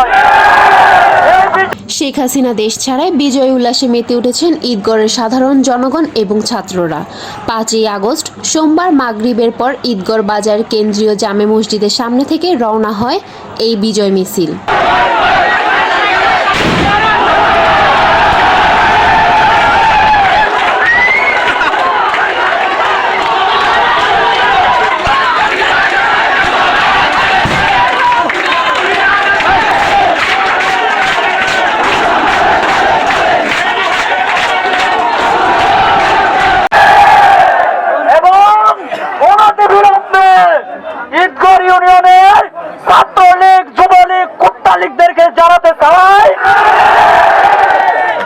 নয়। শেখ হাসিনা দেশ ছাড়ায় বিজয় উল্লাসে মেতে উঠেছেন ঈদগড়ের সাধারণ জনগণ এবং ছাত্ররা। 5ই আগস্ট সোমবার মাগরিবের পর ঈদগড় বাজার কেন্দ্রীয় জামে মসজিদের সামনে থেকে রওনা হয় এই বিজয় মিছিল। ঈদগড় ইউনিয়নের ছাত্রলীগ, যুবলীগ, কুত্তালীগদেরকে জানাতে চাই,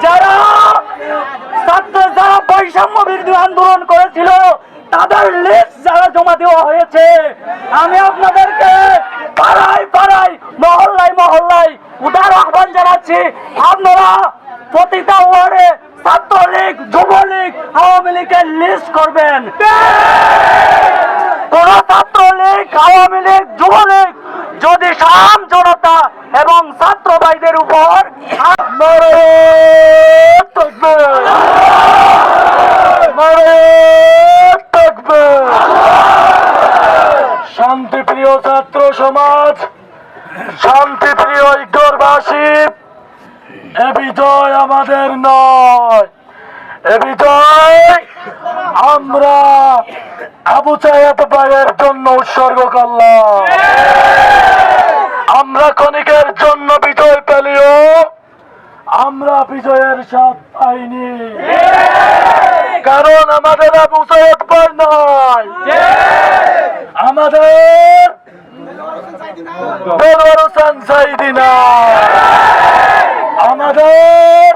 যারা বৈষম্য বিরোধী আন্দোলন করেছিল তাদের লিস্ট যারা জমা দেওয়া হয়েছে, আমি আপনাদেরকে পাড়ায় পাড়ায়, মহল্লায় মহল্লায় উদার আহ্বান জানাচ্ছি, আপনারা প্রতিটা ওয়ার্ডে ছাত্রলীগ, যুবলীগ, আওয়ামী লীগের লিস্ট করবেন। কোন ছাত্রলীগ, আওয়ামী লীগ, যুবলীগ যদি সাম জনতা এবং ছাত্র ভাইদের উপর শান্তিপ্রিয় ছাত্র সমাজ, শান্তিপ্রিয় ঈদগড়বাসী, এ বিজয় আমাদের নয়, এ বিজয় আমরা আবু সাইদ ভাইয়ের জন্য উৎসর্গ করলাম। আমরা ক্ষণিকের জন্য বিজয় পেলেও আমরা বিজয়ের স্বাদ পাইনি, কারণ আমাদের আবু সাইদ ভাই নয়, আমাদের দেলোয়ার হোসেন সাঈদী নয়, আমাদের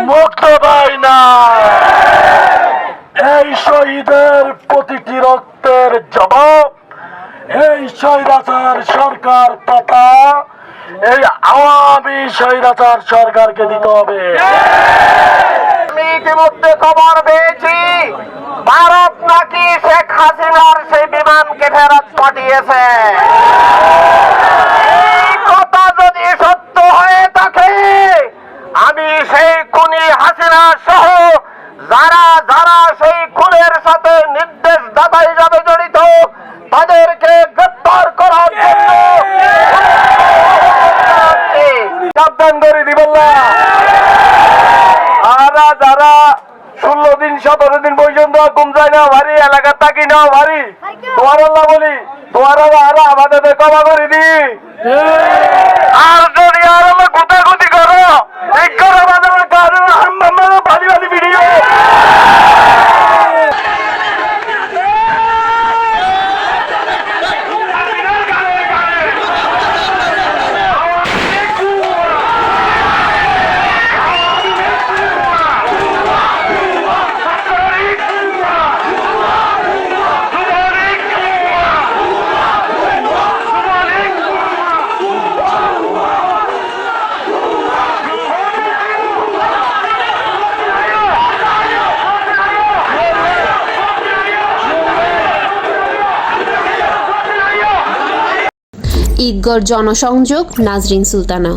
মুক্ত ভাই নাই। এই শহীদের প্রতিটি রক্তের জবাব এই স্বৈরাচার সরকার তথা এই আওয়ামী স্বৈরাচার সরকারকে দিতে হবে। আমি ইতিমধ্যে খবর পেয়েছি ভারত নাকি শেখ হাসিনার সেই বিমানকে ফেরত পাঠিয়েছে। এই কথা যদি সত্য হয়ে থাকে, আমি সেই খুনি হাসিনা সহ যারা যারা সেই খুনের সাথে নির্দেশদাতা হিসাবে জড়িত তাদেরকে গ্রেফতার করার জন্য সাবধান করে দিবেন না। আরা যারা 16 দিন 17 দিন পর্যন্ত ঘুম যায় না ভারী, এলাকা থাকি না ভারী, তোমার আল্লাহ বলি তোমার আরো আমাদের ক্ষমা করে দি। আর যদি আর আমরা গুতাগুতি করো, ঠিক করো ভালি ভালি ভিডিও। ঈদগড় জনসংযোগ, নাজরিন সুলতানা।